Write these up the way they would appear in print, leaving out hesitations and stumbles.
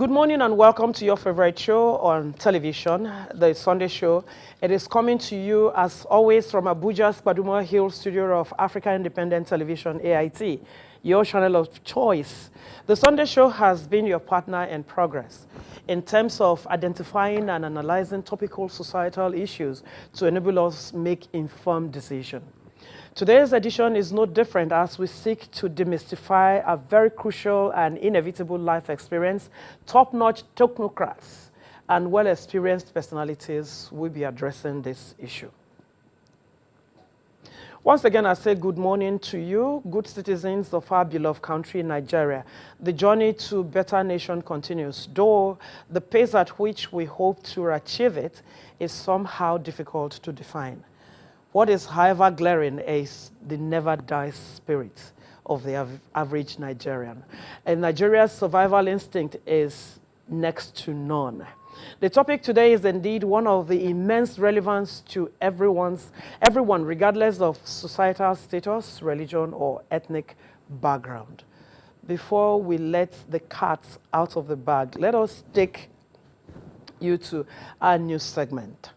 Good morning and welcome to your favorite show on television, the Sunday Show. It is coming to you, as always, from Abuja's Paduma Hill studio of Africa Independent Television, AIT, your channel of choice. The Sunday Show has been your partner in progress in terms of identifying and analyzing topical societal issues to enable us make informed decisions. Today's edition is no different as we seek to demystify a very crucial and inevitable life experience. Top-notch technocrats and well-experienced personalities will be addressing this issue. Once again, I say good morning to you, good citizens of our beloved country, Nigeria. The journey to better nation continues, though the pace at which we hope to achieve it is somehow difficult to define. What is, however, glaring is the never-die spirit of the average Nigerian. And Nigeria's survival instinct is next to none. The topic today is indeed one of the immense relevance to everyone, regardless of societal status, religion, or ethnic background. Before we let the cat out of the bag, let us take you to our news segment.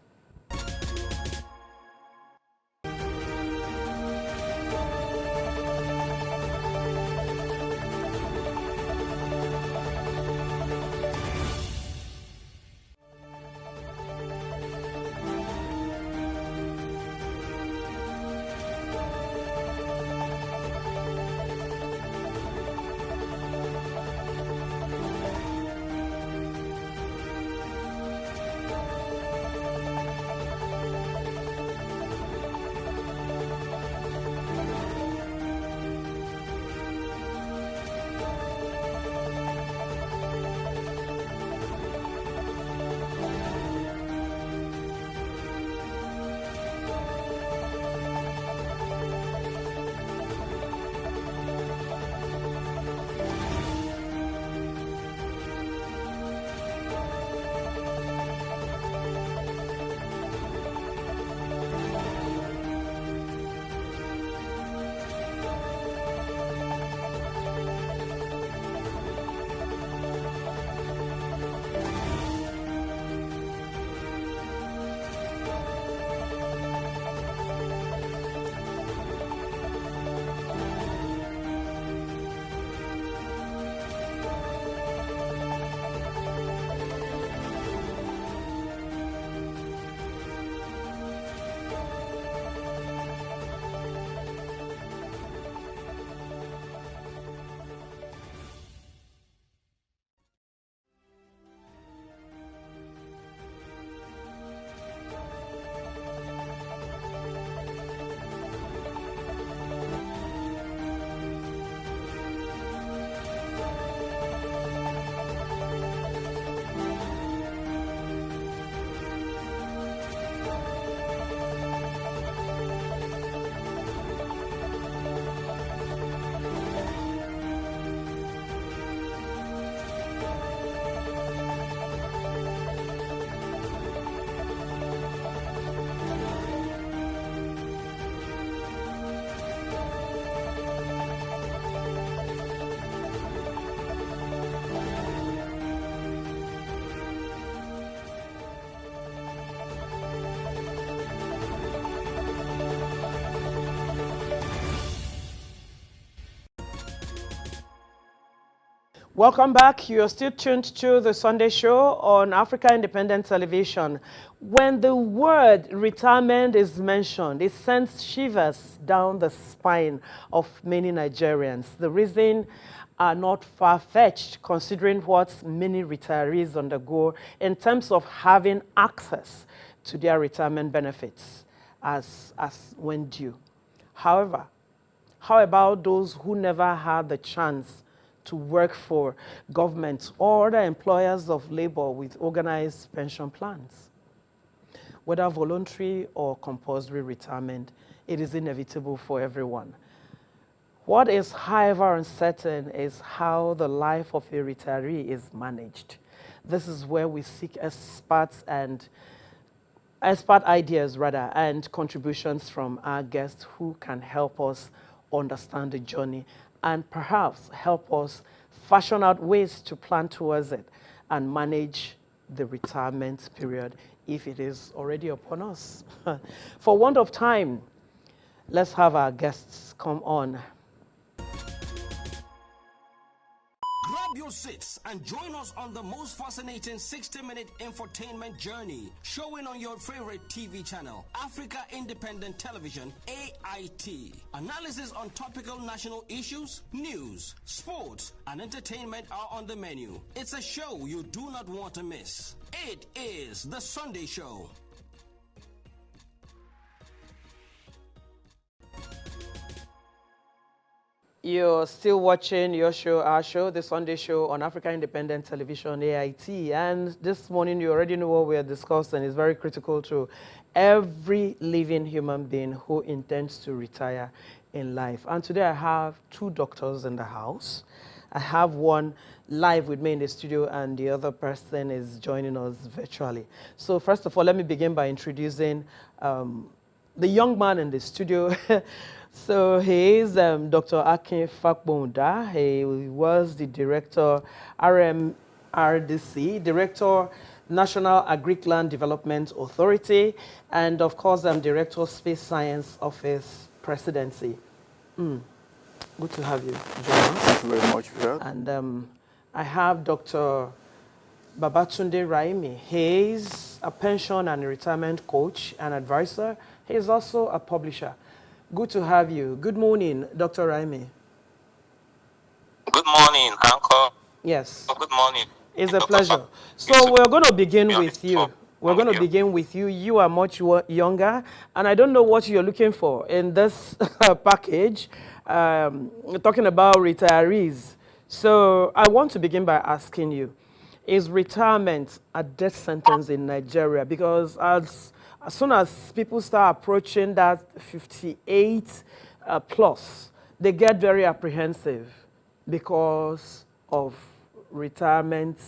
Welcome back. You're still tuned to the Sunday Show on Africa Independent Television. When the word retirement is mentioned, it sends shivers down the spine of many Nigerians. The reason are not far-fetched, considering what many retirees undergo in terms of having access to their retirement benefits as when due. However, how about those who never had the chance to work for government or other employers of labor with organized pension plans? Whether voluntary or compulsory retirement, it is inevitable for everyone. What is, however, uncertain is how the life of a retiree is managed. This is where we seek expert ideas and contributions from our guests who can help us understand the journey and perhaps help us fashion out ways to plan towards it. and manage the retirement period if it is already upon us. For want of time, let's have our guests come on. Grab your seats and join us on the most fascinating 60-minute infotainment journey, showing on your favorite TV channel, Africa Independent Television, AIT. Analysis on topical national issues, news, sports, and entertainment are on the menu. It's a show you do not want to miss. It is The Sunday Show. You're still watching your show, our show, The Sunday Show on Africa Independent Television, AIT. And this morning, you already know what we are discussing. It's very critical to every living human being who intends to retire in life. And today, I have two doctors in the house. I have one live with me in the studio, and the other person is joining us virtually. So first of all, let me begin by introducing the young man in the studio. So he is Dr. Akin Fakbonda. He was the director, RMRDC, Director, National Agric-Land Development Authority, and of course, Director, Space Science Office Presidency. Good to have you join us. Thank you very much, Fred. And I have Dr. Babatunde Raimi. He is a pension and retirement coach and advisor. He is also a publisher. Good to have you. Good morning, Dr. Raimi. Good morning, Uncle. Yes. Good morning. It's a pleasure. So we're going to begin with you. We're going to begin with you. You are much younger, and I don't know what you're looking for in this package. We're talking about retirees. So I want to begin by asking you, is retirement a death sentence in Nigeria? Because as soon as people start approaching that 58 plus, they get very apprehensive because of retirement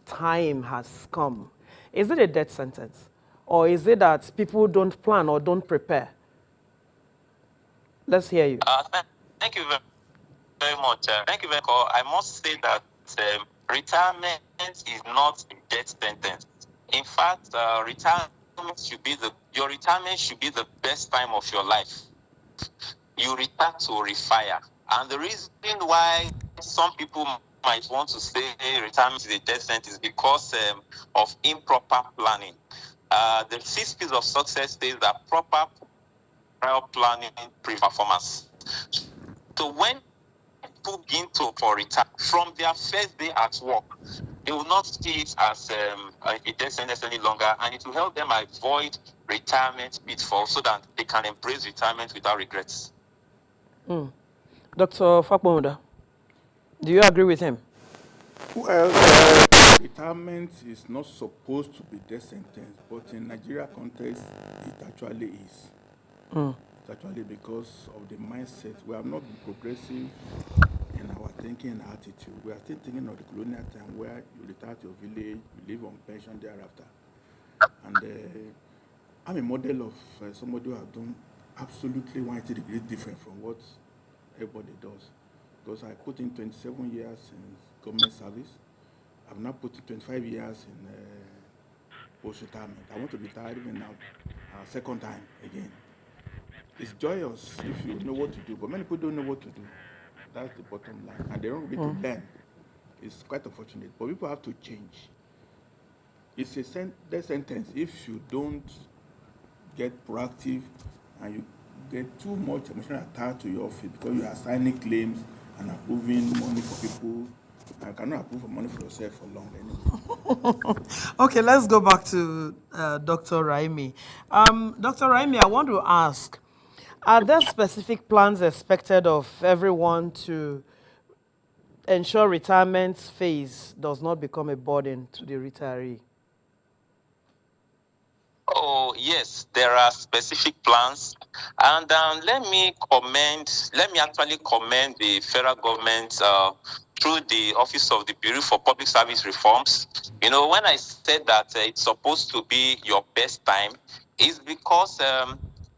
time has come. Is it a death sentence? Or is it that people don't plan or don't prepare? Let's hear you. Thank you very much. Thank you very much. I must say that retirement is not a death sentence. In fact, your retirement should be the best time of your life. You retire to refire. And the reason why some people might want to say retirement is a death sentence is because of improper planning. The 6 P's of success says that proper prior planning pre-performance. So when people begin to retire from their first day at work, they will not see it as a death sentence any longer, and it will help them avoid retirement pitfalls so that they can embrace retirement without regrets. Dr. Fakbonda, do you agree with him? Well, retirement is not supposed to be death sentence, but in Nigeria context, it actually is. It's actually because of the mindset. We have not been progressive in our thinking and attitude. We are still thinking of the colonial time where you retire to your village, you live on pension thereafter. And I'm a model of somebody who has done absolutely 180 degrees different from what everybody does. Because I put in 27 years in government service. I've now put in 25 years in post-retirement. I want to retire even now, second time again. It's joyous if you know what to do, but many people don't know what to do. That's the bottom line. And they don't really learn. It's quite unfortunate. But people have to change. It's a death sentence if you don't get proactive and you get too much emotional attached to your office because you are signing claims and approving money for people. I cannot approve for money for yourself for long anyway. Okay, let's go back to Dr. Raimi. Dr. Raimi, I want to ask, are there specific plans expected of everyone to ensure retirement phase does not become a burden to the retiree? Oh, yes, there are specific plans. And let me actually commend the federal government through the Office of the Bureau for Public Service Reforms. You know, when I said that it's supposed to be your best time, is because,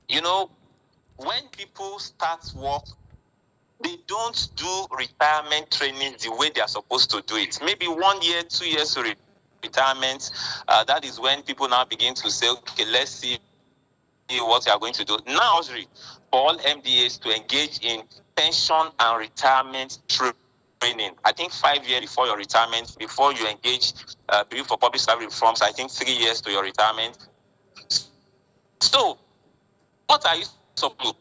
you know, when people start work they don't do retirement training the way they are supposed to do it. Maybe 1 year, 2 years to retirement. That is when people now begin to say, okay, let's see what you are going to do. Now, for all MDAs to engage in pension and retirement training. I think 5 years before your retirement, before you engage bill for public service reforms, I think 3 years to your retirement. So, what are you supposed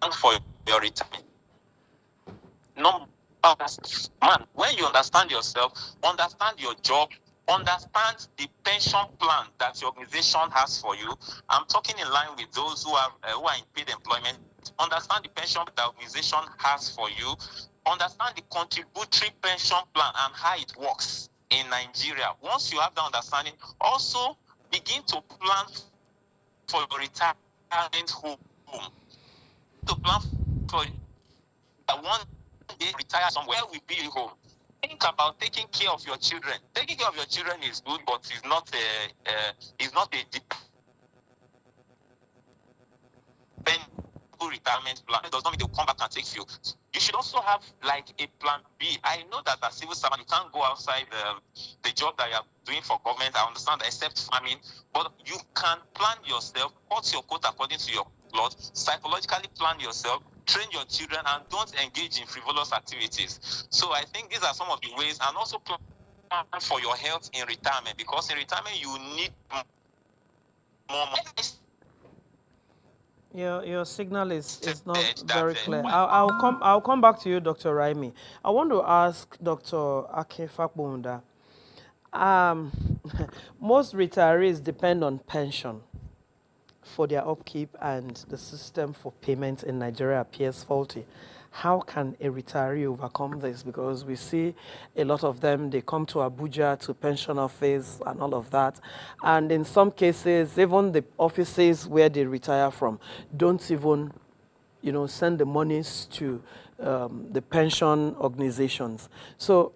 to do for your retirement? Number one, when you understand yourself, understand your job, understand the pension plan that your organization has for you. I'm talking in line with those who are in paid employment. Understand the pension that the organization has for you. Understand the contributory pension plan and how it works in Nigeria. Once you have that understanding, also begin to plan for your retirement home. To plan for one day retire somewhere will be home. Think about taking care of your children. Taking care of your children is good, but it's not a dependable retirement plan. It does not mean they'll come back and take you. You should also have like a plan B. I know that as civil servant, you can't go outside the job that you are doing for government. I understand, except farming, but you can plan yourself, cut your coat according to your cloth, psychologically plan yourself, train your children, and don't engage in frivolous activities. So I think these are some of the ways, and also plan for your health in retirement, because in retirement you need more money. Your signal is not very clear. I'll come back to you, Dr. Raimi. I want to ask Dr. Ake Fakbunda. Most retirees depend on pension for their upkeep, and the system for payment in Nigeria appears faulty. How can a retiree overcome this? Because we see a lot of them, they come to Abuja, to pension office and all of that. And in some cases, even the offices where they retire from don't even, send the monies to the pension organizations. So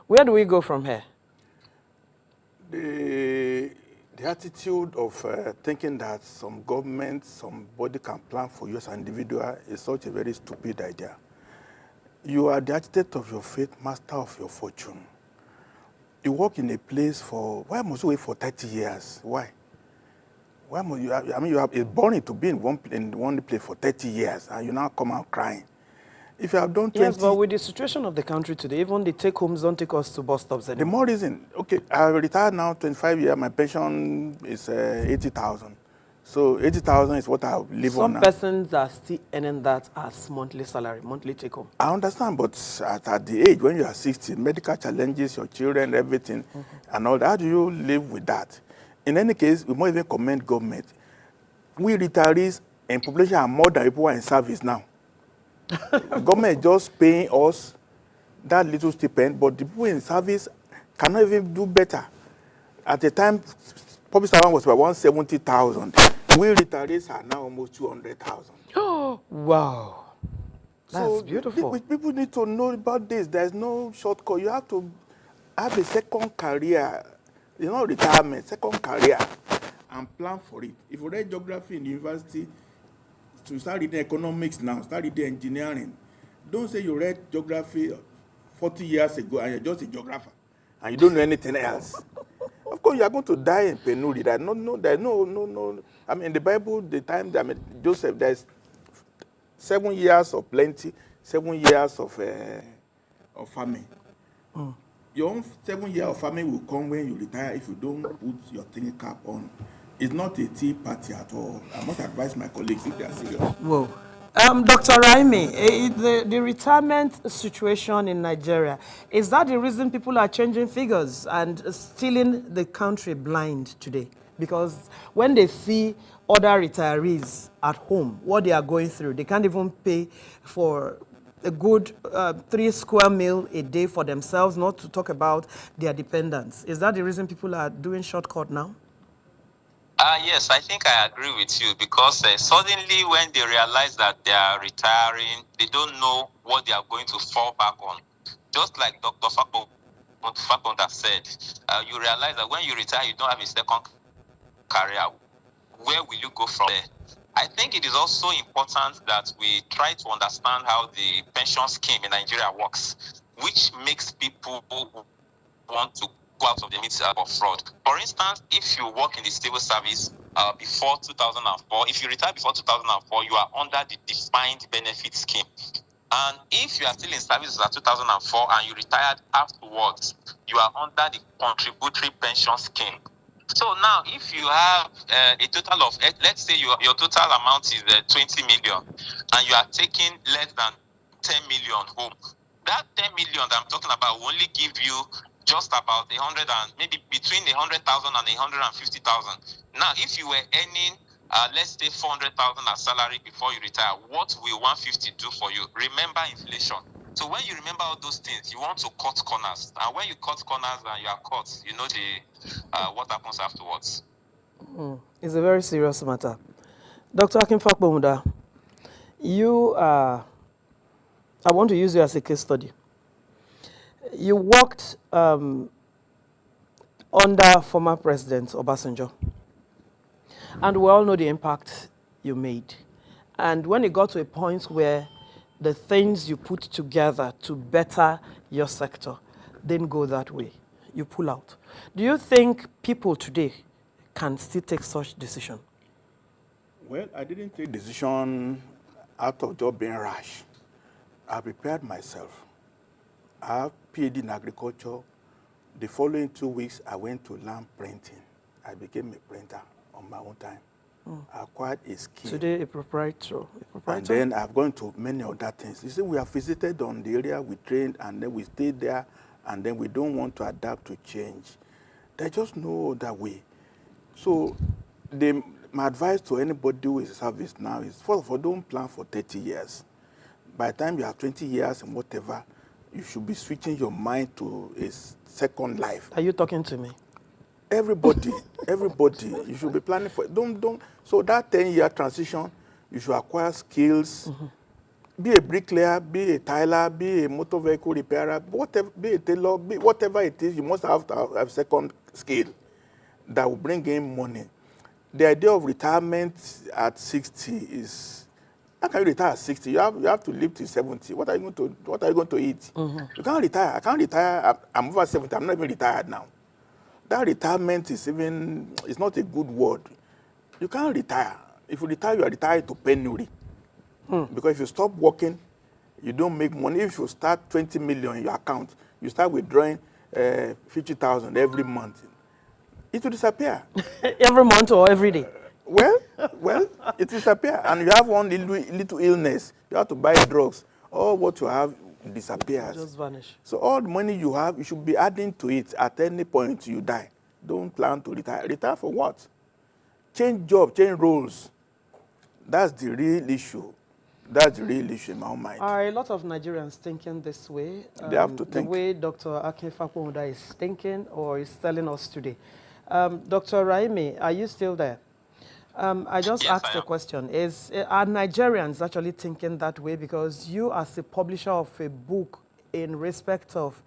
where do we go from here? The attitude of thinking that some government, somebody can plan for you as an individual is such a very stupid idea. You are the architect of your fate, master of your fortune. You work in a place why must you wait for 30 years? Why? Why must you? You have it's boring to be in one place for 30 years, and you now come out crying. If you have done 20... Yes, but with the situation of the country today, even the take-homes don't take us to bus stops anymore. The more reason, okay, I retired now, 25 years, my pension is 80,000. So 80,000 is what I live on now. Some persons are still earning that as monthly salary, monthly take-home. I understand, but at the age when you are 60, medical challenges, your children, everything, and all that, how do you live with that? In any case, we must even commend government. We retirees in population are more than people who are in service now. Government is just paying us that little stipend, but the people in service cannot even do better. At the time, public servant was about 170,000. We retirees are now almost 200,000. Oh, wow. That's beautiful. People need to know about this. There's no shortcut. You have to have a second career, retirement, second career, and plan for it. If you read geography in the university, to start reading economics now, start reading engineering. Don't say you read geography 40 years ago and you're just a geographer and you don't know anything else. Of course, you are going to die in penury. There's no. I mean, in the Bible, the time Joseph, there's 7 years of plenty, 7 years of famine. Your own 7 years of famine will come when you retire if you don't put your thinking cap on. It's not a tea party at all. I must advise my colleagues if they are serious. Whoa. Dr. Raimi, the retirement situation in Nigeria, is that the reason people are changing figures and stealing the country blind today? Because when they see other retirees at home, what they are going through, they can't even pay for a good 3 square meal a day for themselves, not to talk about their dependents. Is that the reason people are doing shortcut now? Yes, I think I agree with you, because suddenly when they realize that they are retiring, they don't know what they are going to fall back on. Just like Dr. Fakbunda said, you realize that when you retire, you don't have a second career. Where will you go from there? I think it is also important that we try to understand how the pension scheme in Nigeria works, which makes people want to go out of the midst of fraud. For instance, if you work in the civil service before 2004, if you retire before 2004, you are under the defined benefit scheme. And if you are still in service at 2004 and you retired afterwards, you are under the contributory pension scheme. So now, if you have a total of, let's say your total amount is 20 million, and you are taking less than 10 million home, that 10 million that I'm talking about will only give you just about 100 and maybe between 100,000 and 150,000. Now, if you were earning, let's say 400,000 as salary before you retire, what will 150 do for you? Remember inflation. So when you remember all those things, you want to cut corners. And when you cut corners and you are caught, you know what happens afterwards. It's a very serious matter. Dr. Akinfakbomuda, I want to use you as a case study. You worked under former President Obasanjo, and we all know the impact you made. And when it got to a point where the things you put together to better your sector didn't go that way, you pull out. Do you think people today can still take such decision? Well, I didn't take decision out of just being rash. I prepared myself. I have PhD in agriculture. The following 2 weeks, I went to learn printing. I became a printer on my own time. I acquired a skill. Today, a proprietor. And then I've gone to many other things. You see, we have visited on the area, we trained, and then we stayed there, and then we don't want to adapt to change. They just know that way. So my advice to anybody who is in service now is, first of all, don't plan for 30 years. By the time you have 20 years and whatever, you should be switching your mind to a second life. Are you talking to me? Everybody, you should be planning for it. So that 10-year transition, you should acquire skills. Be a bricklayer, be a tiler, be a motor vehicle repairer, whatever, be a tailor, whatever it is, you must have to have second skill that will bring in money. The idea of retirement at 60 is, how can you retire at 60? You have to live till 70. What are you going to eat? You can't retire. I can't retire. I'm over 70. I'm not even retired now. That retirement is not a good word. You can't retire. If you retire, you are retired to penury. Because if you stop working, you don't make money. If you start 20 million in your account, you start withdrawing 50,000 every month. It will disappear. Every month or every day? Well, it will disappear. And you have one little illness, you have to buy drugs. All what you have disappears. Just vanish. So all the money you have, you should be adding to it at any point you die. Don't plan to retire. Retire for what? Change job, change roles. That's the real issue. That's the real issue in my own mind. Are a lot of Nigerians thinking this way? They have to think. The way Dr. Akinfakbomuda is thinking or is telling us today. Dr. Raimi, are you still there? I just asked a question. Are Nigerians actually thinking that way? Because you, as a publisher of a book in respect of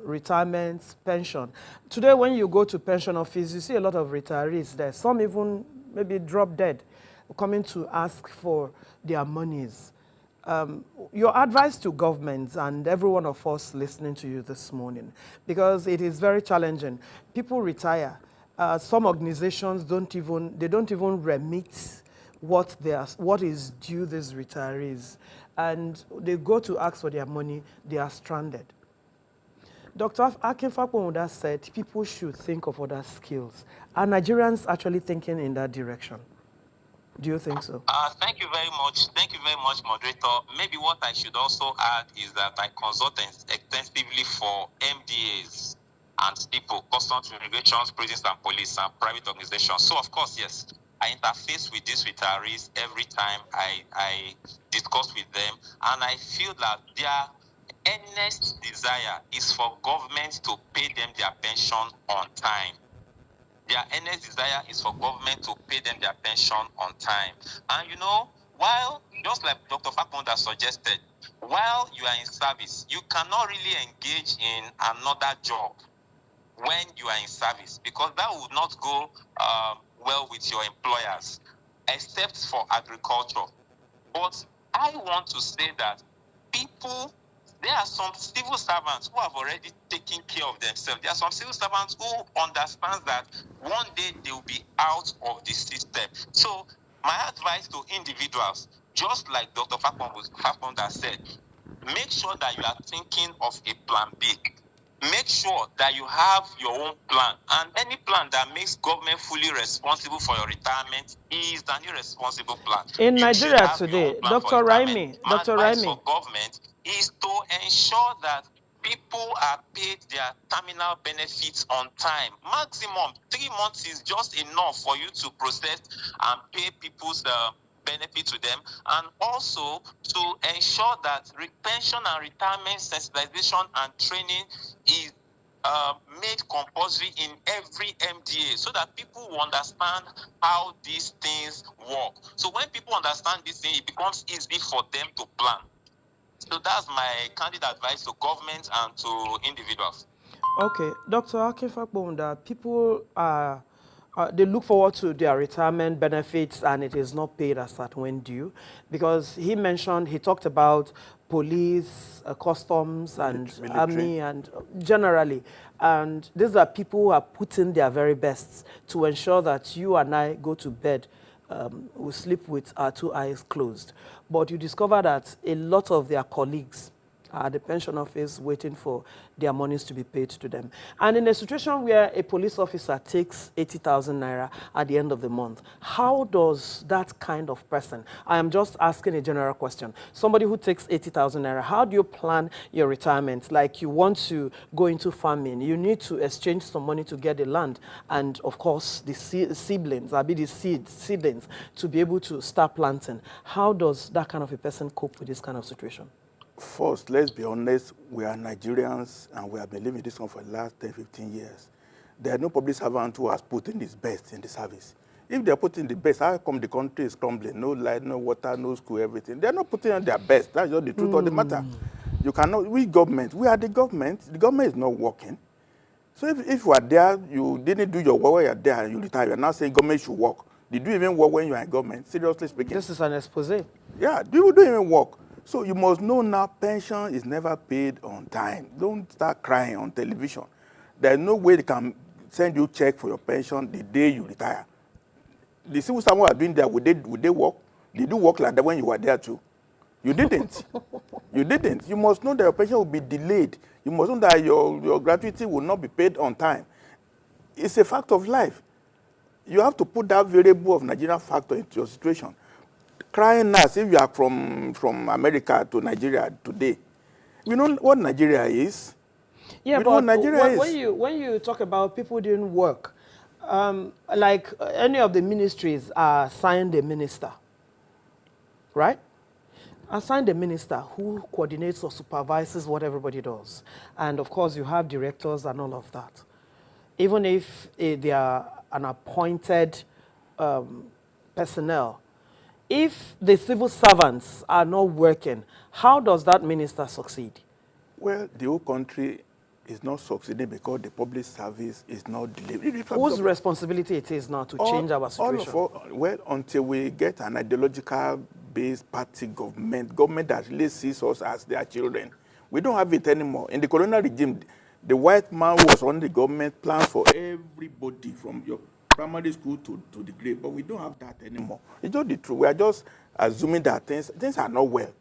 retirement, pension, today when you go to pension office, you see a lot of retirees there. Some even maybe drop dead, coming to ask for their monies. Your advice to governments and every one of us listening to you this morning, because it is very challenging. People retire. Some organizations don't even remit what is due these retirees, and they go to ask for their money. They are stranded. Dr. Akinfakbomuda said people should think of other skills. Are Nigerians actually thinking in that direction? Do you think so? Thank you very much. Thank you very much, moderator. Maybe what I should also add is that I consult extensively for MDAs and people, customs, immigration, prisons and police and private organizations. So of course, yes, I interface with these retirees every time I discuss with them, and I feel that their earnest desire is for government to pay them their pension on time. Their earnest desire is for government to pay them their pension on time. And you know, while, just like Dr. Fakmonda suggested, while you are in service, you cannot really engage in another job when you are in service, because that would not go well with your employers. except for agriculture. But I want to say that there are some civil servants who have already taken care of themselves. There are some civil servants who understand that one day they will be out of the system. So my advice to individuals, just like Dr. Fakonda said, make sure that you are thinking of a plan B. Make sure that you have your own plan, and any plan that makes government fully responsible for your retirement is an irresponsible plan. In You should Nigeria have your own today, plan for Dr. retirement. Raimi, My Dr. advice for Raimi, government is to ensure that people are paid their terminal benefits on time. Maximum 3 months is just enough for you to process and pay people's benefit to them, and also to ensure that pension and retirement sensitization and training is made compulsory in every MDA, so that people will understand how these things work. So when people understand this thing, it becomes easy for them to plan. So that's my candid advice to government and to individuals. Okay, Dr. Akinfakbonda, people they look forward to their retirement benefits and it is not paid as at when due, because he talked about police, customs, and Military. army, and generally. And these are people who are putting their very best to ensure that you and I go to bed, we sleep with our 2 eyes closed. But you discover that a lot of their colleagues are at the pension office waiting for their monies to be paid to them. And in a situation where a police officer takes 80,000 naira at the end of the month, how does that kind of person, I am just asking a general question, somebody who takes 80,000 naira, how do you plan your retirement? Like, you want to go into farming, you need to exchange some money to get the land, and of course the seedlings to be able to start planting. How does that kind of a person cope with this kind of situation? First, let's be honest, we are Nigerians and we have been living this one for the last 10, 15 years. There are no public servant who has put in his best in the service. If they are putting the best, how come the country is crumbling? No light, no water, no school, everything. They are not putting on their best. That's just the truth of the matter. You cannot, we are the government. The government is not working. So if you are there, you didn't do your work while you are there and you retire, you are now saying government should work. Did you even work when you are in government? Seriously speaking. This is an expose. Yeah, you don't even work. So you must know now pension is never paid on time. Don't start crying on television. There's no way they can send you a check for your pension the day you retire. The civil servants are doing that. Would they work? Did you work like that when you were there too? You didn't. You didn't. You must know that your pension will be delayed. You must know that your gratuity will not be paid on time. It's a fact of life. You have to put that variable of Nigerian factor into your situation. Crying as if you are from America to Nigeria today. You know what Nigeria is? Yeah, you know but when you talk about people didn't work, like any of the ministries are assigned a minister, right? Assigned a minister who coordinates or supervises what everybody does. And of course, you have directors and all of that. Even if they are an appointed personnel, if the civil servants are not working, how does that minister succeed? Well, the whole country is not succeeding because the public service is not delivering. Whose responsibility it is now to change our situation? Well, until we get an ideological-based party government that really sees us as their children, we don't have it anymore. In the colonial regime, the white man who was running the government planned for everybody from your primary school to the grade, but we don't have that anymore. It's just the truth. We are just assuming that things are not well.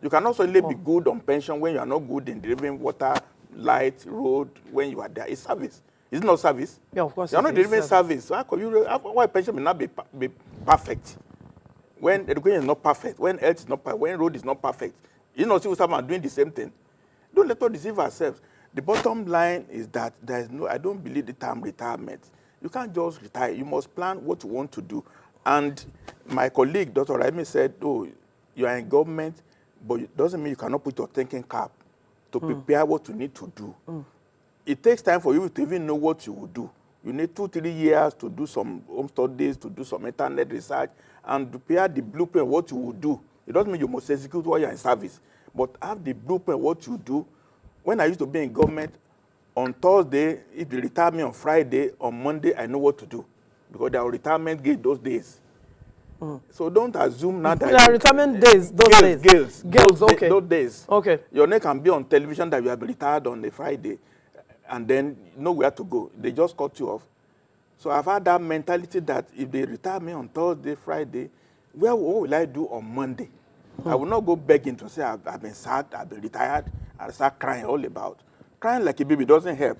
You cannot suddenly be good on pension when you are not good in delivering water, light, road, when you are there. It's service. It's not service. Yeah, of course. You are not delivering service. So why pension may not be perfect? When education is not perfect, when health is not perfect, when road is not perfect, you know, civil servants are doing the same thing. Don't let us deceive ourselves. The bottom line is that I don't believe the term retirement. You can't just retire. You must plan what you want to do. And my colleague, Dr. Raimi, said, oh, you are in government, but it doesn't mean you cannot put your thinking cap to prepare what you need to do. It takes time for you to even know what you will do. You need 2-3 years to do some home studies, to do some internet research, and prepare the blueprint what you will do. It doesn't mean you must execute while you're in service, but have the blueprint what you do. When I used to be in government, on Thursday, if they retire me on Friday, on Monday, I know what to do. Because there were retirement gate those days. So don't assume now that... There are retirement days, those days. Girls, okay. Those days. Okay. Your name can be on television that you have retired on a Friday, and then nowhere to go. They just cut you off. So I've had that mentality that if they retire me on Thursday, Friday, what will I do on Monday? I will not go begging to say I've been sacked, I've been retired, and start crying all about. Crying like a baby doesn't help.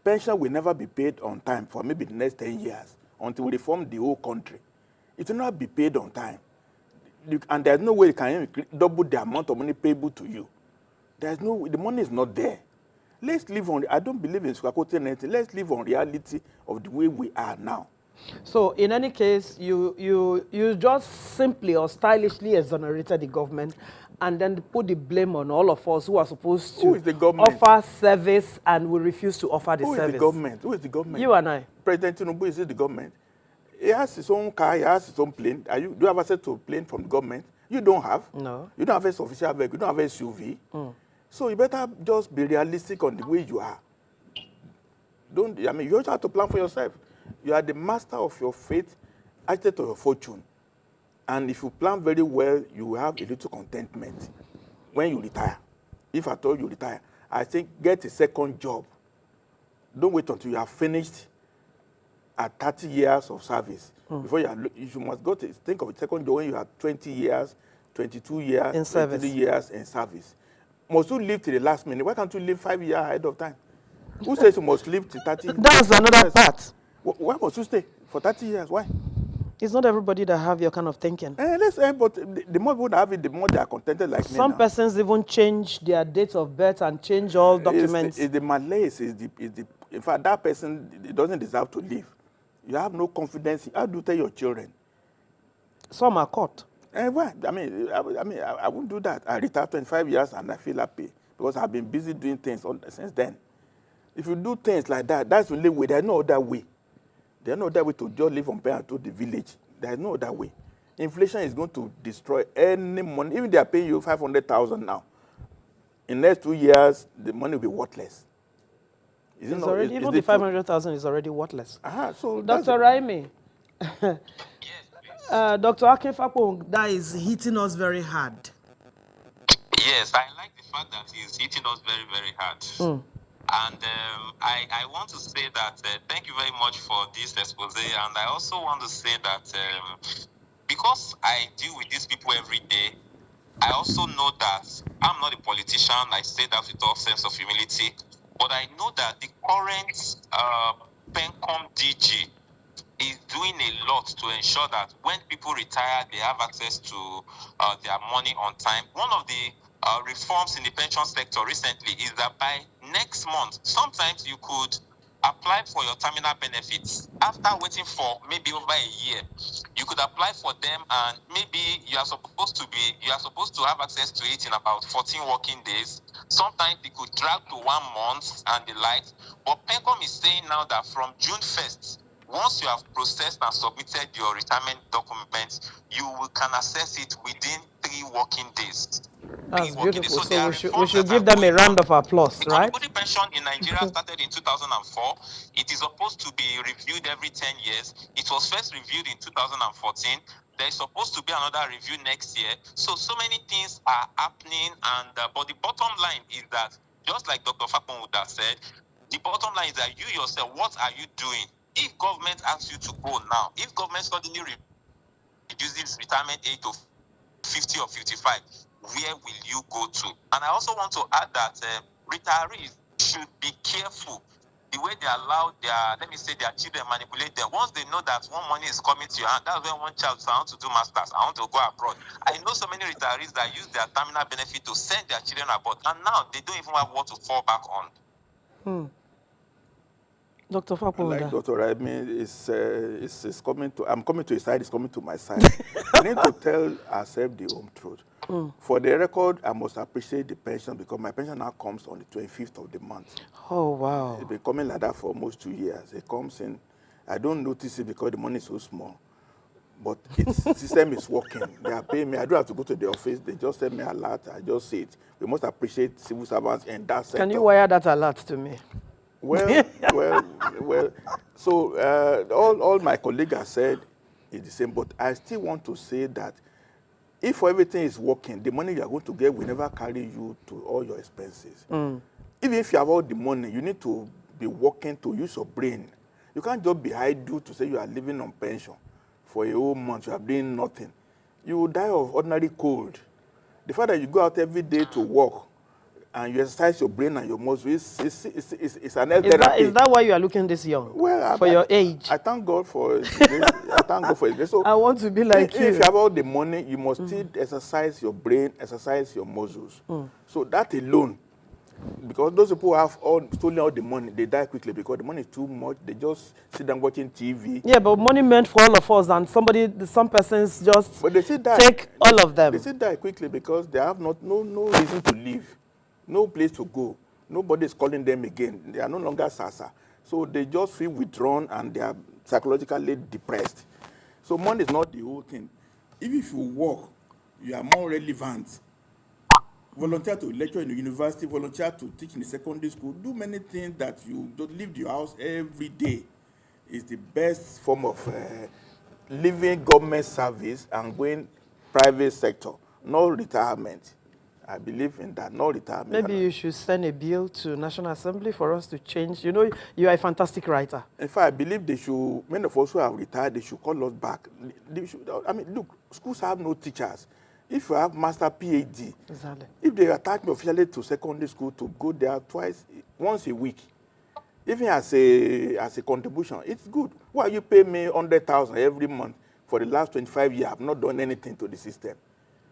Pension will never be paid on time for maybe the next 10 years until we reform the whole country. It will not be paid on time. And there's no way you can double the amount of money payable to you. There's no, the money is not there. Let's live on, I don't believe in Swakoti. Let's live on reality of the way we are now. So in any case, you just simply or stylishly exonerated the government and then put the blame on all of us who are supposed to offer service and we refuse to offer the service. Who is the government? Who is the government? You and I. President Tinubu is the government. He has his own car, he has his own plane. Do you have access to a plane from the government? You don't have. No. You don't have a official vehicle, you don't have a SUV. So you better just be realistic on the way you are. You also have to plan for yourself. You are the master of your fate, architect of your fortune. And if you plan very well, you will have a little contentment when you retire. If at all you retire, I think get a second job. Don't wait until you have finished at 30 years of service. Before you must go to think of a second job when you have 20 years, 22 years, in 23 years in service. Must you live till the last minute? Why can't you live 5 years ahead of time? Who says you must live till 30 years? That's another part. Why must you stay for 30 years? Why? It's not everybody that have your kind of thinking. But the more people that have it, the more they are contented like me. Some persons even change their date of birth and change all documents. It's the malaise. In fact, that person doesn't deserve to live. You have no confidence. How do you tell your children? Some are caught. Well, I wouldn't do that. I retired 25 years and I feel happy because I've been busy doing things since then. If you do things like that, that's the only way. There's no other way. There's no other way to just live from parent to the village. There's no other way. Inflation is going to destroy any money. Even if they are paying you 500,000 now, in the next 2 years, the money will be worthless. Even the 500,000 is already worthless. So Dr. Raimi, Dr. Akinfapo, that is hitting us very hard. Yes, I like the fact that he's hitting us very, very hard. And I want to say that thank you very much for this expose. And I also want to say that because I deal with these people every day, I also know that I'm not a politician. I say that with all sense of humility. But I know that the current PENCOM DG is doing a lot to ensure that when people retire, they have access to their money on time. One of the reforms in the pension sector recently is that by next month, sometimes you could apply for your terminal benefits after waiting for maybe over a year. You could apply for them, and maybe you are supposed to have access to it in about 14 working days. Sometimes it could drag to 1 month and the like. But PENCOM is saying now that from June 1st, once you have processed and submitted your retirement documents, you can access it within 3 working days. That's beautiful. So we should give them a round of applause, right? The pension in Nigeria started in 2004. It is supposed to be reviewed every 10 years. It was first reviewed in 2014. There is supposed to be another review next year. So many things are happening. But the bottom line is that, just like Dr. Fakon would have said, the bottom line is that you yourself, what are you doing? If government asks you to go now, if government suddenly reduces retirement age to 50 or 55, where will you go to? And I also want to add that retirees should be careful the way they allow their children manipulate them. Once they know that one money is coming to your hand, that's when one child says, I want to do masters, I want to go abroad. I know so many retirees that use their terminal benefit to send their children abroad, and now they don't even have what to fall back on. Dr. Fakunda. Like Dr. Raimi, it's coming to, I'm coming to his side, it's coming to my side. We need to tell ourselves the home truth. For the record, I must appreciate the pension because my pension now comes on the 25th of the month. Oh, wow. It's been coming like that for almost 2 years. It comes in. I don't notice it because the money is so small. But its system is working. They are paying me. I don't have to go to the office. They just send me a lot. I just see it. We must appreciate civil servants in that sector. Can you wire that alert to me? Well. So all my colleagues have said is the same. But I still want to say that if everything is working, the money you are going to get will never carry you to all your expenses. Even if you have all the money, you need to be working to use your brain. You can't just be idle to say you are living on pension for a whole month. You are doing nothing. You will die of ordinary cold. The fact that you go out every day to work and you exercise your brain and your muscles is an health therapy. Is that why you are looking this young? Well, for your age? I thank God for His grace. I thank God for His grace. So I want to be like you. If you have all the money, you must still exercise your brain, exercise your muscles. So that alone, because those people who have stolen all the money, they die quickly because the money is too much. They just sit down watching TV. Yeah, but money meant for all of us, and some persons just but they still die. Take all of them. They still die quickly because they have no reason to live, no place to go. Nobody is calling them again. They are no longer SASA. So they just feel withdrawn and they are psychologically depressed. So money is not the whole thing. Even if you work, you are more relevant. Volunteer to lecture in the university, volunteer to teach in the secondary school, do many things that you don't leave your house every day. Is the best form of leaving government service and going private sector, no retirement. I believe in that, no retirement. Maybe you should send a bill to National Assembly for us to change. You know, you are a fantastic writer. In fact, I believe they should, many of us who have retired, they should call us back. Look, schools have no teachers. If you have master PhD, exactly. If they attach me officially to secondary school to go there once a week, even as a contribution, it's good. Why you pay me 100,000 every month for the last 25 years? I've not done anything to the system.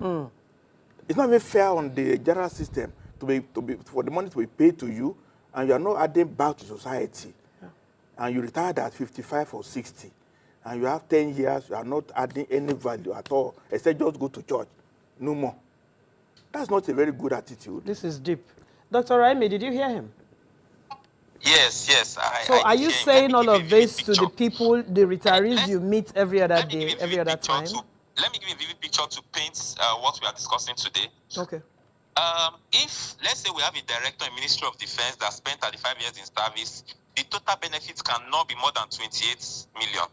It's not even fair on the general system for the money to be paid to you, and you are not adding back to society. Yeah. And you retired at 55 or 60, and you have 10 years, you are not adding any value at all, except just go to church. No more. That's not a very good attitude. This is deep. Dr. Raimi, did you hear him? Yes. Are you saying all of this to the people, the retirees you meet every other day, every other time? Let me give you a vivid picture to paint what we are discussing today. Okay. If, let's say we have a director in Ministry of Defense that spent 35 years in service, the total benefits cannot be more than 28 million.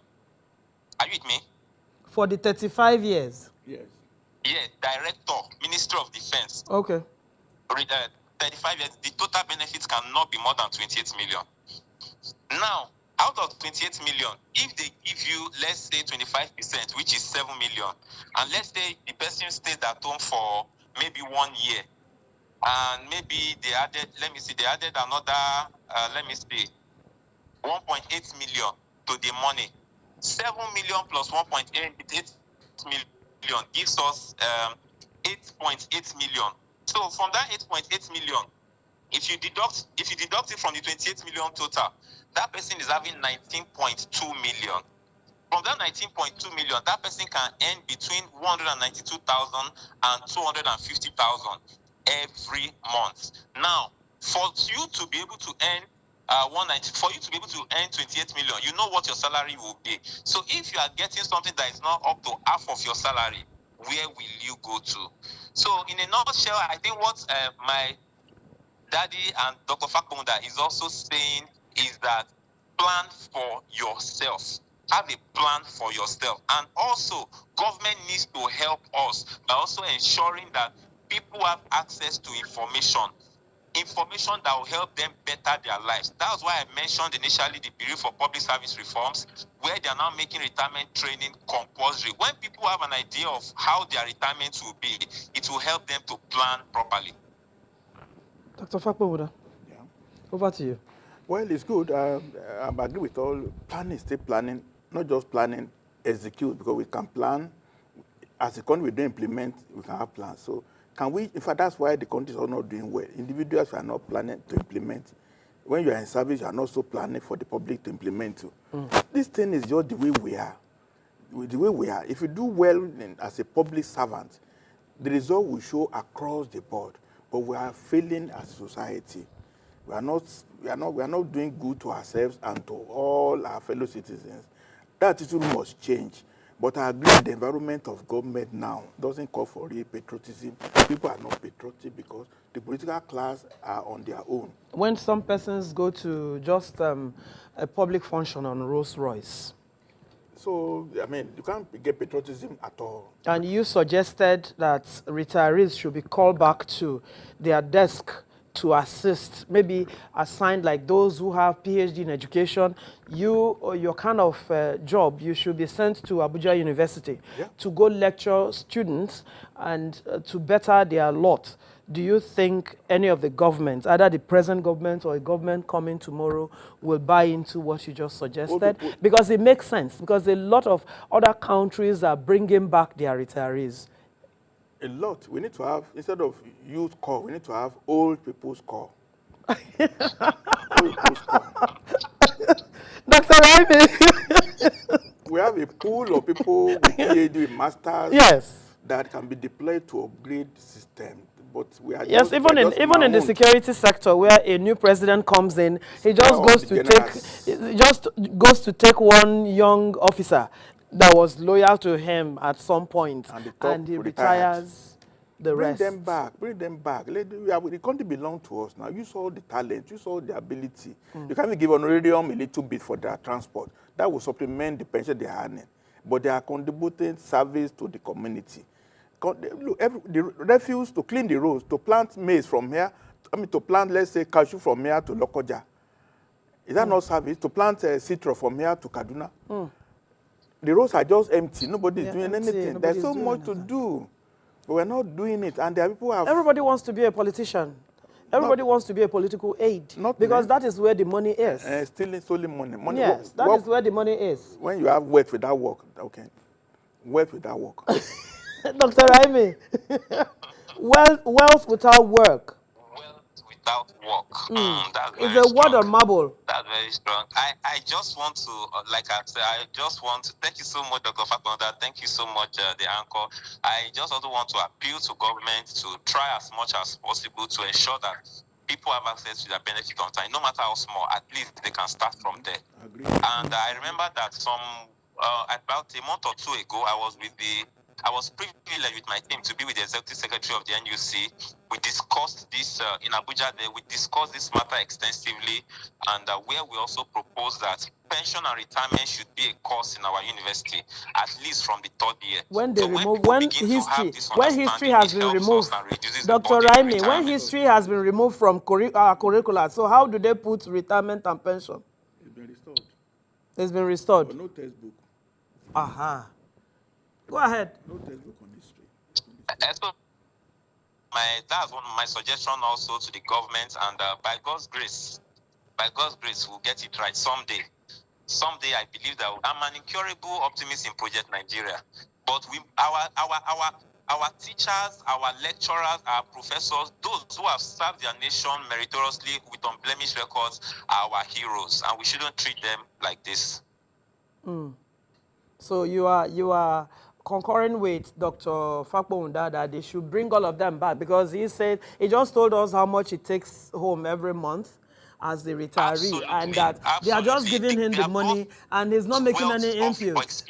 Are you with me? For the 35 years? Yes. Yeah, director, Ministry of Defense. Okay. 35 years, the total benefits cannot be more than 28 million. Now, out of 28 million, if they give you, let's say, 25%, which is 7 million, and let's say the person stayed at home for maybe 1 year, and maybe they added, they added another, 1.8 million to the money. 7 million plus 1.8 million gives us 8.8 million. So from that 8.8 million, if you deduct it from the 28 million total, that person is having 19.2 million. From that 19.2 million, that person can earn between 192,000 and 250,000 every month. Now, for you to be able to earn 28 million, you know what your salary will be. So if you are getting something that is not up to half of your salary, where will you go to? So in a nutshell, I think what my daddy and Dr. Fakbunda is also saying is that plan for yourself. Have a plan for yourself. And also, government needs to help us by also ensuring that people have access to information that will help them better their lives. That's why I mentioned initially the Bureau for Public Service Reforms, where they are now making retirement training compulsory. When people have an idea of how their retirement will be, it will help them to plan properly. Dr. Fakbunda, yeah. Over to you. Well, it's good. I agree with all. Planning, still planning, not just planning, execute, because we can plan. As a country, we don't implement, we can have plans. So can we, in fact, that's why the countries are not doing well. Individuals are not planning to implement. When you are in service, you are not so planning for the public to implement too. This thing is just the way we are. The way we are. If you do well as a public servant, the result will show across the board. But we are failing as a society. We are not doing good to ourselves and to all our fellow citizens. That attitude must change. But I agree the environment of government now doesn't call for real patriotism. People are not patriotic because the political class are on their own. When some persons go to just a public function on Rolls Royce, So, I mean, you can't get patriotism at all. And you suggested that retirees should be called back to their desk to assist, maybe assigned like those who have PhD in education. You, or your kind of job, you should be sent to Abuja University to go lecture students and to better their lot. Do you think any of the governments, either the present government or a government coming tomorrow, will buy into what you just suggested? Because it makes sense, because a lot of other countries are bringing back their retirees. A lot. We need to have, instead of youth corps, we need to have old people's corps. Old people's corps. Dr. Raimi. We have a pool of people with PhD, with masters, that can be deployed to upgrade the system. But we are even in the security sector, where a new president comes in, he just goes to take one young officer that was loyal to him at some point, and he retires the rest. Bring them back. The country belongs to us now. You saw the talent, you saw the ability. You can't even give honorarium a little bit for their transport. That will supplement the pension they are earning. But they are contributing service to the community. Look, the refuse to clean the roads, to plant maize from here, to plant, let's say, cashew from here to Lokoja. Is that not service? To plant citron from here to Kaduna? The roads are just empty. Nobody is doing anything. There's so much to do, but we're not doing it. And there are people who have... Everybody wants to be a politician. Everybody wants to be a political aide. Because that is where the money is. Stealing money. Yes, that is where the money is. When you have wealth without work, okay. Wealth without work. Dr. Raimi, wealth without work. Wealth without work. It's a word on marble. That's very strong. I just want to, like I said, thank you so much, Dr. Fakonda. Thank you so much, the anchor. I just also want to appeal to government to try as much as possible to ensure that people have access to their benefit on time, no matter how small. At least they can start from there. And I remember that about a month or two ago, I was privileged with my team to be with the executive secretary of the NUC. We discussed this in Abuja. We discussed this matter extensively, and where we also proposed that pension and retirement should be a course in our university, at least from the third year. When history has been removed, Dr. Raimi, when history has been removed from our curricula, so how do they put retirement and pension? It's been restored. It's been restored. But no textbook. Go ahead. No textbook on history. That's one of my suggestions also to the government, and by God's grace, we'll get it right someday. Someday, I believe that I'm an incurable optimist in Project Nigeria. But our teachers, our lecturers, our professors, those who have served their nation meritoriously with unblemished records, are our heroes, and we shouldn't treat them like this. So you are concurring with Dr. Fakbonda that they should bring all of them back, because he just told us how much it takes home every month as the retiree, and that they are just giving him the money and he's not making any input.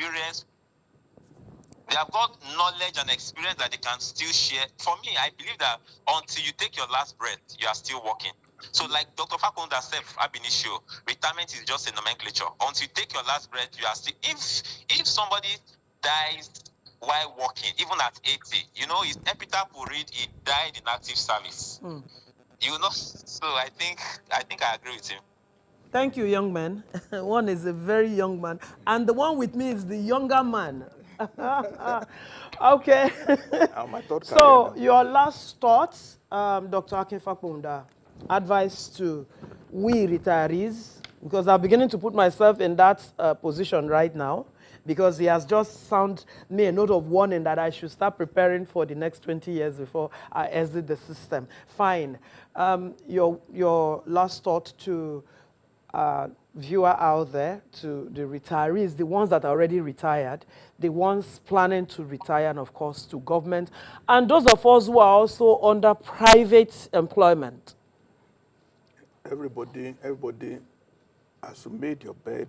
They have got knowledge and experience that they can still share. For me, I believe that until you take your last breath, you are still working. So like Dr. Fakonda said, ab initio, retirement is just a nomenclature. Until you take your last breath, you are still... If somebody dies while working, even at 80, his epitaph will read, he died in active service. So I think I agree with him. Thank you, young man. One is a very young man, and the one with me is the younger man. Okay. So your last thoughts, Dr. Akin Fakbonda, advice to we retirees, because I'm beginning to put myself in that position right now, because he has just sounded me a note of warning that I should start preparing for the next 20 years before I exit the system. Fine. Your last thought to viewer out there, to the retirees, the ones that are already retired, the ones planning to retire, and of course to government, and those of us who are also under private employment. Everybody, as you made your bed,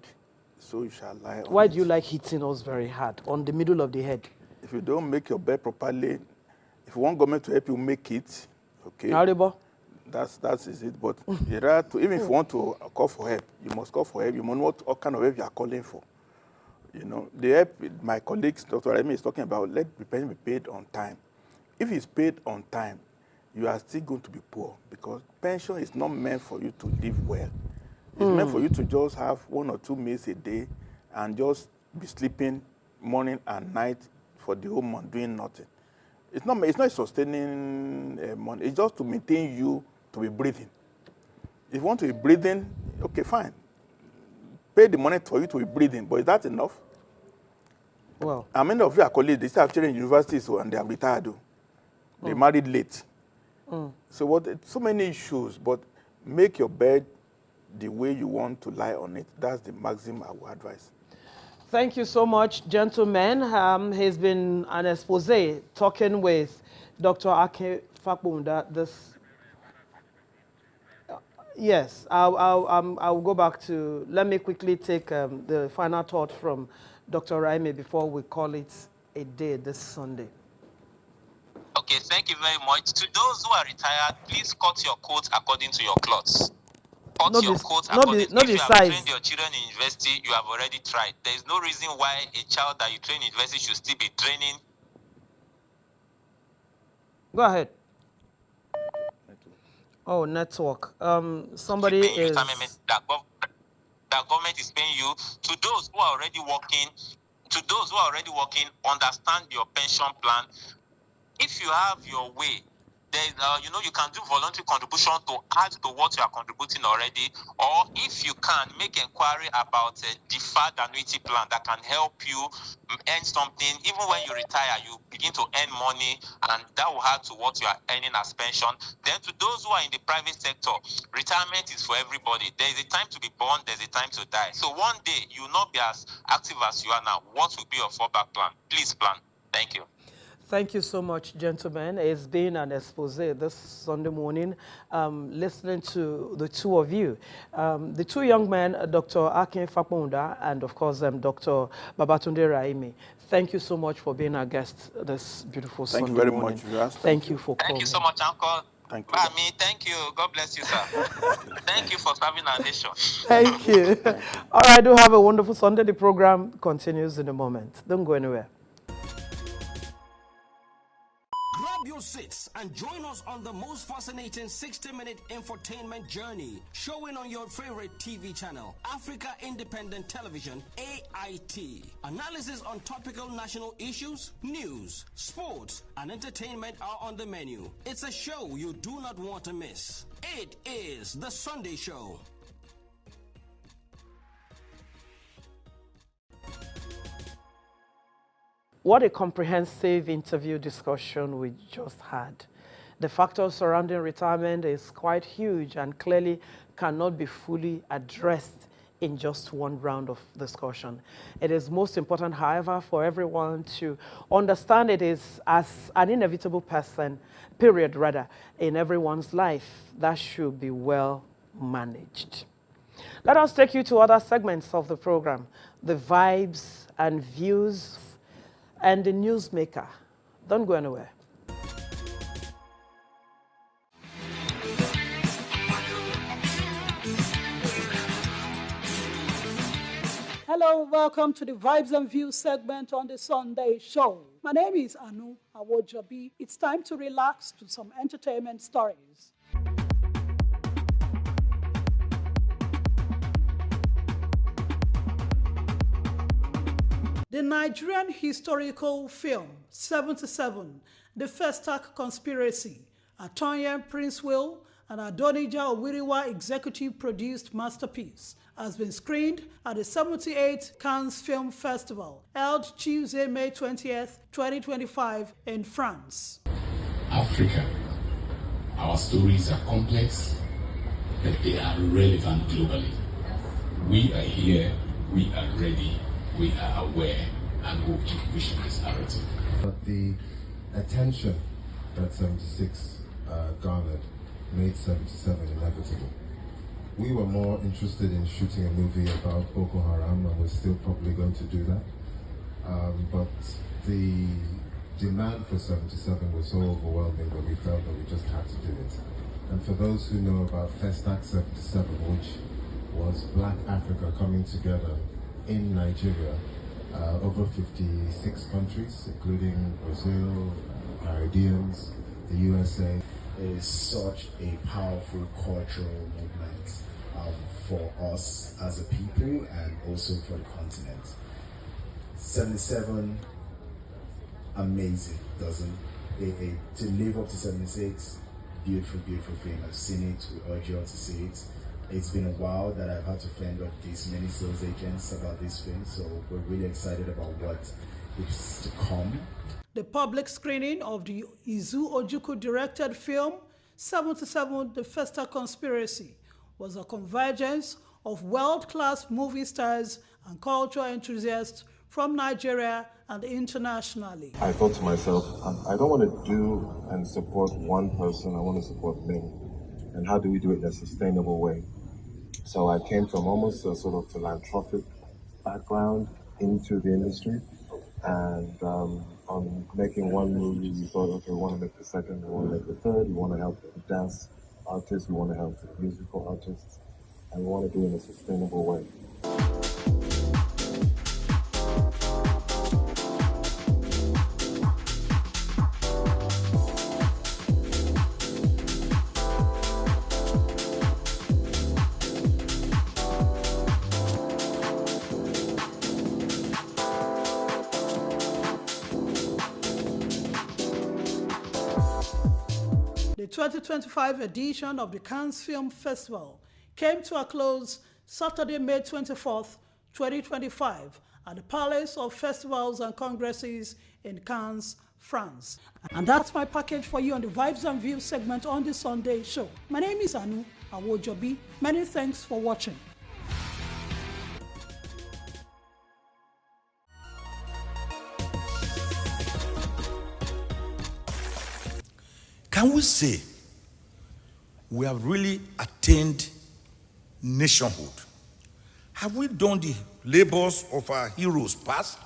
so you shall lie on Why it. do you like hitting us very hard on the middle of the head? If you don't make your bed properly, if you want government to help you make it, okay, that is it. But even if you want to call for help, you must call for help. You must know what kind of help you are calling for. You know, the help my colleagues, Dr. Remy, is talking about, let the pension be paid on time. If it's paid on time, you are still going to be poor because pension is not meant for you to live well. It's meant for you to just have 1 or 2 meals a day and just be sleeping morning and night for the whole month doing nothing. It's not sustaining money. It's just to maintain you to be breathing. If you want to be breathing, okay, fine. Pay the money for you to be breathing, but is that enough? Well, How many of you are colleagues? They still have children in university, so, and they are retired. They married late. So so many issues, but make your bed the way you want to lie on it. That's the maximum I would advise. thank you so much, gentlemen. He's been an expose talking with Dr. Ake Fakbunda. Yes, I'll go back to, let me quickly take the final thought from Dr. Raime before we call it a day this Sunday. Okay, thank you very much. To those who are retired, please cut your coat according to your clothes. Cut Not your the- coat not according the- not if the you have size. trained your children in university, you have already tried. There is no reason why a child that you train in university should still be training. Go ahead. Oh, network. Somebody Keeping is... retirement that government is paying you. To those who are already working, understand your pension plan. If you have your way, there's, you can do voluntary contribution to add to what you are contributing already, or if you can, make inquiry about a deferred annuity plan that can help you earn something. Even when you retire, you begin to earn money, and that will add to what you are earning as pension. Then to those who are in the private sector, retirement is for everybody. There is a time to be born, there's a time to die. So one day, you will not be as active as you are now. What will be your fallback plan? Please plan. Thank you. Thank you so much, gentlemen. It's been an expose this Sunday morning, listening to the two of you. The two young men, Dr. Akin Fakbunda and, of course, Dr. Babatunde Raimi. Thank you so much for being our guest this beautiful Thank Sunday you very morning. much, Ras. Thank you for Thank coming. you so much, Uncle. Thank you. Bami, thank you. God bless you, sir. Thank you for serving our nation. Thank you. All right, do have a wonderful Sunday. The program continues in a moment. Don't go anywhere. Grab your seats and join us on the most fascinating 60-minute infotainment journey, showing on your favorite TV channel, Africa Independent Television, AIT. Analysis on topical national issues, news, sports, and entertainment are on the menu. It's a show you do not want to miss. It is The Sunday Show. What a comprehensive interview discussion we just had. The factors surrounding retirement is quite huge and clearly cannot be fully addressed in just one round of discussion. It is most important, however, for everyone to understand it is as an inevitable period in everyone's life that should be well managed. Let us take you to other segments of the program, the vibes and views and the newsmaker. Don't go anywhere. Hello, welcome to the Vibes and Views segment on the Sunday Show. My name is Anu Awojabi. It's time to relax to some entertainment stories. The Nigerian historical film 77, The Festac Conspiracy, Atonya Prince Will and Adonija Owiriwa executive-produced masterpiece, has been screened at the 78th Cannes Film Festival, held Tuesday, May 20th, 2025 in France. Africa, our stories are complex, but they are relevant globally. We are here, we are ready, we are aware, and we'll keep pushing this narrative. But the attention that 76 garnered made 77 inevitable. We were more interested in shooting a movie about Boko Haram, and we're still probably going to do that. But the demand for 77 was so overwhelming that we felt that we just had to do it. And for those who know about Festac 77, which was Black Africa coming together in Nigeria over 56 countries, including Brazil, Caribbeans, the USA. It is such a powerful cultural movement for us as a people and also for the continent. 77, amazing, doesn't it? To live up to 76, beautiful, beautiful film. I've seen it, we urge you all to see it. It's been a while that I've had to fend off these many sales agents about this film, so we're really excited about what is to come. The public screening of the Izu Ojukwu directed film 77 The Festa Conspiracy was a convergence of world-class movie stars and cultural enthusiasts from Nigeria and internationally. I thought to myself, I don't want to do and support one person, I want to support many. And how do we do it in a sustainable way? So I came from almost a sort of philanthropic background into the industry. And on making one movie, we thought, okay, we want to make the second, we want to make the third, we want to help the dance artists, we want to help the musical artists, and we want to do it in a sustainable way. The 2025 edition of the Cannes Film Festival came to a close Saturday, May 24th, 2025 at the Palace of Festivals and Congresses in Cannes, France. And that's my package for you on the Vibes and Views segment on the Sunday show. My name is Anu Awojobi. Many thanks for watching. Can we say we have really attained nationhood? Have we done the labors of our heroes past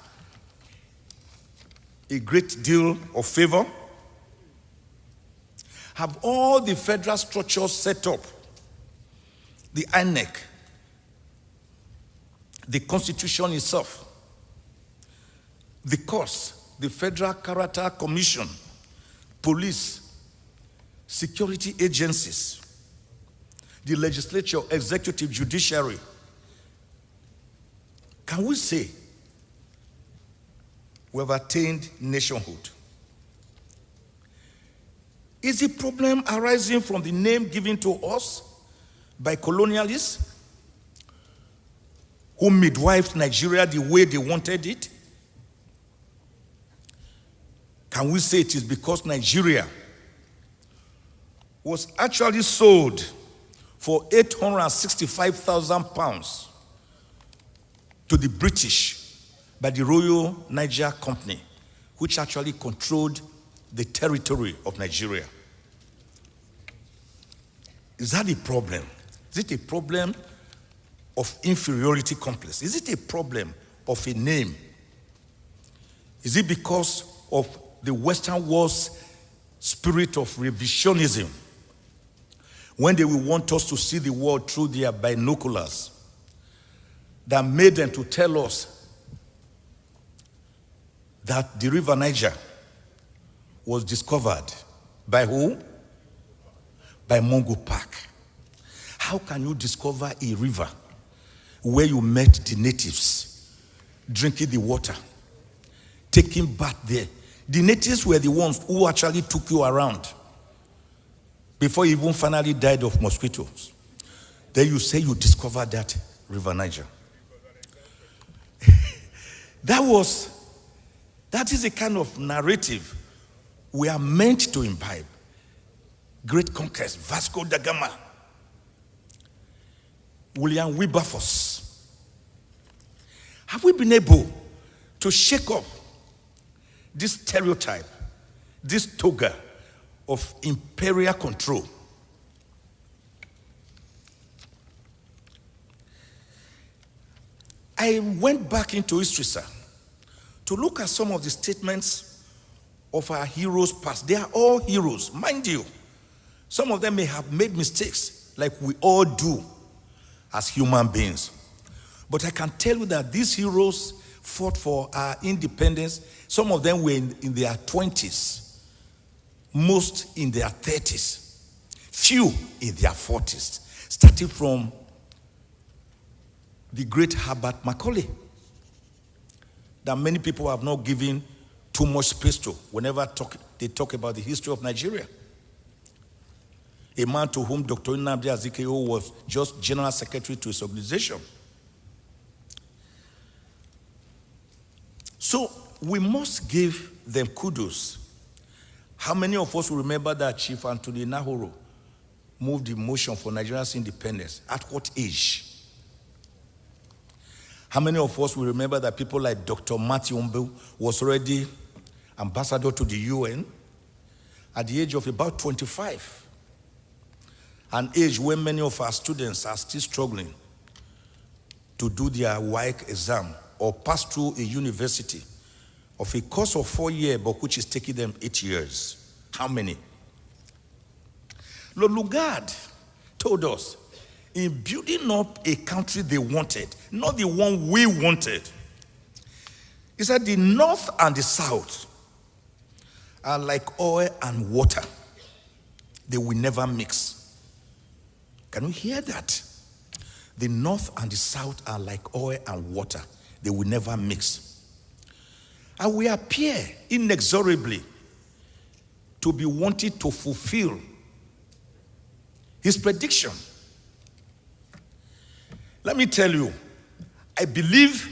a great deal of favor? Have all the federal structures set up, the INEC, the Constitution itself, the courts, the Federal Character Commission, police, security agencies, the legislature, executive, judiciary, can we say we have attained nationhood? Is the problem arising from the name given to us by colonialists who midwifed Nigeria the way they wanted it? Can we say it is because Nigeria was actually sold for £865,000 to the British by the Royal Niger Company, which actually controlled the territory of Nigeria? Is that a problem? Is it a problem of inferiority complex? Is it a problem of a name? Is it because of the Western world's spirit of revisionism, when they will want us to see the world through their binoculars, that made them to tell us that the river Niger was discovered by who? By Mungo Park. How can you discover a river where you met the natives, drinking the water, taking bath there? The natives were the ones who actually took you around before you even finally died of mosquitoes. Then you say you discovered that river Niger. That is a kind of narrative we are meant to imbibe. Great conquest, Vasco da Gama, William Wilberforce. Have we been able to shake up this stereotype, this toga of imperial control? I went back into history, sir, to look at some of the statements of our heroes past. They are all heroes, mind you. Some of them may have made mistakes, like we all do as human beings. But I can tell you that these heroes fought for our independence, some of them were in their 20s, most in their 30s, few in their 40s, starting from the great Herbert Macaulay, that many people have not given too much space to whenever they talk about the history of Nigeria. A man to whom Dr. Nnamdi Azikiwe was just general secretary to his organization. So we must give them kudos. How many of us will remember that Chief Anthony Nahoro moved the motion for Nigeria's independence? At what age? How many of us will remember that people like Dr. Matthew Umbu was already ambassador to the UN at the age of about 25? An age when many of our students are still struggling to do their WAEC exam or pass through a university of a course of 4 years, but which is taking them 8 years. How many? Lord Lugard told us, in building up a country they wanted, not the one we wanted, he said the North and the South are like oil and water. They will never mix. Can we hear that? The North and the South are like oil and water. They will never mix. And we appear inexorably to be wanting to fulfill his prediction. Let me tell you, I believe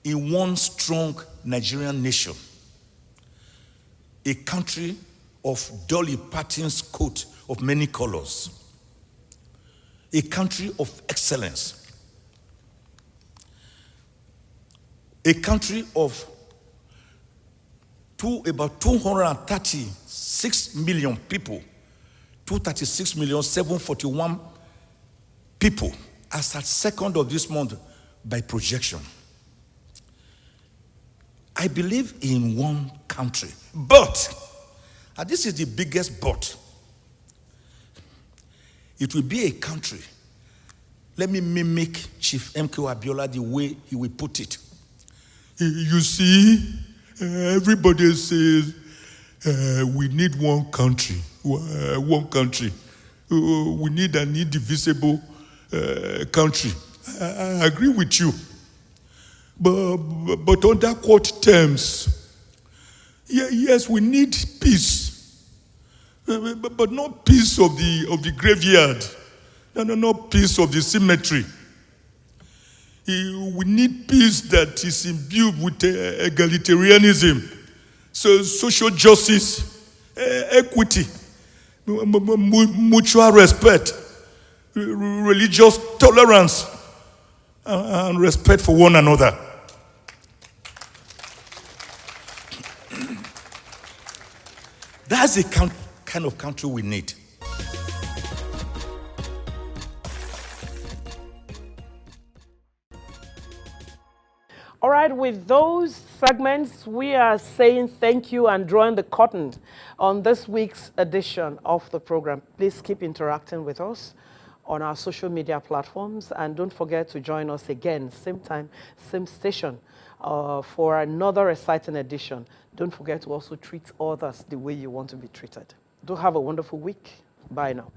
in one strong Nigerian nation, a country of Dolly Parton's coat of many colors, a country of excellence, a country of about 236 million people, 236,741 people as at 2nd of this month by projection. I believe in one country, but, and this is the biggest but, it will be a country. Let me mimic Chief M.K. Abiola the way he will put it. You see, everybody says we need one country. One country. We need an indivisible country. I agree with you. But under what terms? Yes, we need peace. But not peace of the graveyard. No, not peace of the cemetery. We need peace that is imbued with egalitarianism, so social justice, equity, mutual respect, religious tolerance, and respect for one another. That's the kind of country we need. All right, with those segments, we are saying thank you and drawing the curtain on this week's edition of the program. Please keep interacting with us on our social media platforms, and don't forget to join us again, same time, same station, for another exciting edition. Don't forget to also treat others the way you want to be treated. Do have a wonderful week. Bye now.